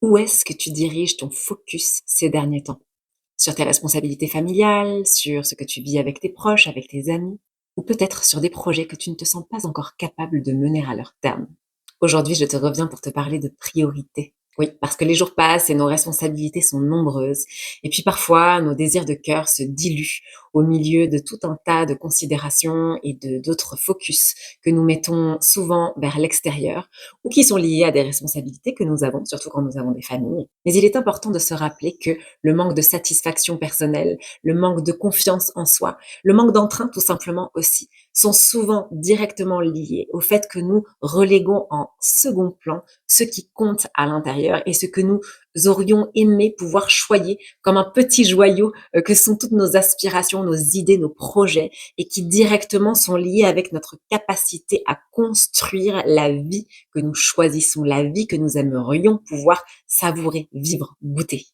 Où est-ce que tu diriges ton focus ces derniers temps? Sur tes responsabilités familiales, sur ce que tu vis avec tes proches, avec tes amis, ou peut-être sur des projets que tu ne te sens pas encore capable de mener à leur terme? Aujourd'hui, je te reviens pour te parler de priorité. Oui, parce que les jours passent et nos responsabilités sont nombreuses. Et puis parfois, nos désirs de cœur se diluent au milieu de tout un tas de considérations et de d'autres focus que nous mettons souvent vers l'extérieur ou qui sont liés à des responsabilités que nous avons, surtout quand nous avons des familles. Mais il est important de se rappeler que le manque de satisfaction personnelle, le manque de confiance en soi, le manque d'entrain tout simplement aussi, sont souvent directement liés au fait que nous reléguons en second plan ce qui compte à l'intérieur et ce que nous aurions aimé pouvoir choyer comme un petit joyau que sont toutes nos aspirations, nos idées, nos projets et qui directement sont liés avec notre capacité à construire la vie que nous choisissons, la vie que nous aimerions pouvoir savourer, vivre, goûter.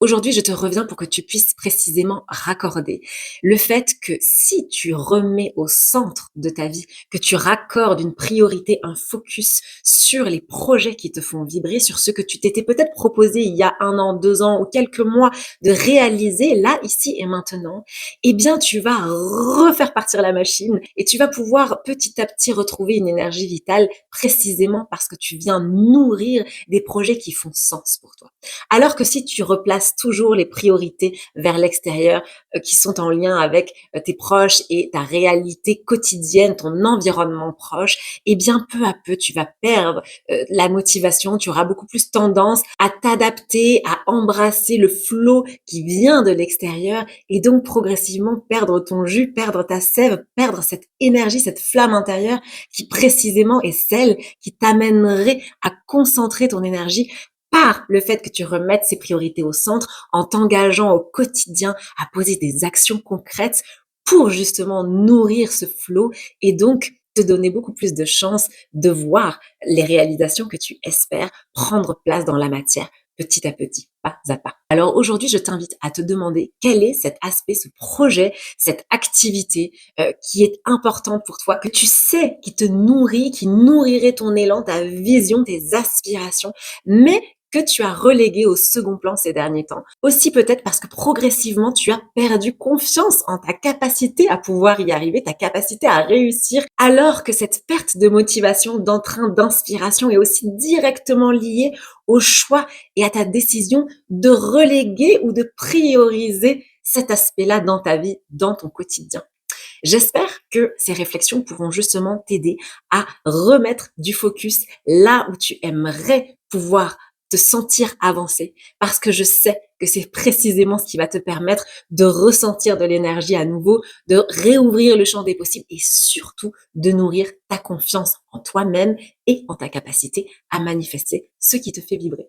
Aujourd'hui, je te reviens pour que tu puisses précisément raccorder le fait que si tu remets au centre de ta vie, que tu raccordes une priorité, un focus sur les projets qui te font vibrer, sur ce que tu t'étais peut-être proposé il y a 1 an, 2 ans ou quelques mois de réaliser là, ici et maintenant, eh bien, tu vas refaire partir la machine et tu vas pouvoir petit à petit retrouver une énergie vitale précisément parce que tu viens nourrir des projets qui font sens pour toi. Alors que si tu replaces toujours les priorités vers l'extérieur, qui sont en lien avec tes proches et ta réalité quotidienne, ton environnement proche, eh bien peu à peu tu vas perdre la motivation, tu auras beaucoup plus tendance à t'adapter, à embrasser le flot qui vient de l'extérieur et donc progressivement perdre ton jus, perdre ta sève, perdre cette énergie, cette flamme intérieure qui précisément est celle qui t'amènerait à concentrer ton énergie par le fait que tu remettes ces priorités au centre en t'engageant au quotidien à poser des actions concrètes pour justement nourrir ce flot et donc te donner beaucoup plus de chances de voir les réalisations que tu espères prendre place dans la matière petit à petit, pas à pas. Alors aujourd'hui, je t'invite à te demander quel est cet aspect, ce projet, cette activité qui est important pour toi, que tu sais qui te nourrit, qui nourrirait ton élan, ta vision, tes aspirations, mais que tu as relégué au second plan ces derniers temps. Aussi peut-être parce que progressivement, tu as perdu confiance en ta capacité à pouvoir y arriver, ta capacité à réussir, alors que cette perte de motivation, d'entrain, d'inspiration est aussi directement liée au choix et à ta décision de reléguer ou de prioriser cet aspect-là dans ta vie, dans ton quotidien. J'espère que ces réflexions pourront justement t'aider à remettre du focus là où tu aimerais pouvoir te sentir avancer parce que je sais que c'est précisément ce qui va te permettre de ressentir de l'énergie à nouveau, de réouvrir le champ des possibles et surtout de nourrir ta confiance en toi-même et en ta capacité à manifester ce qui te fait vibrer.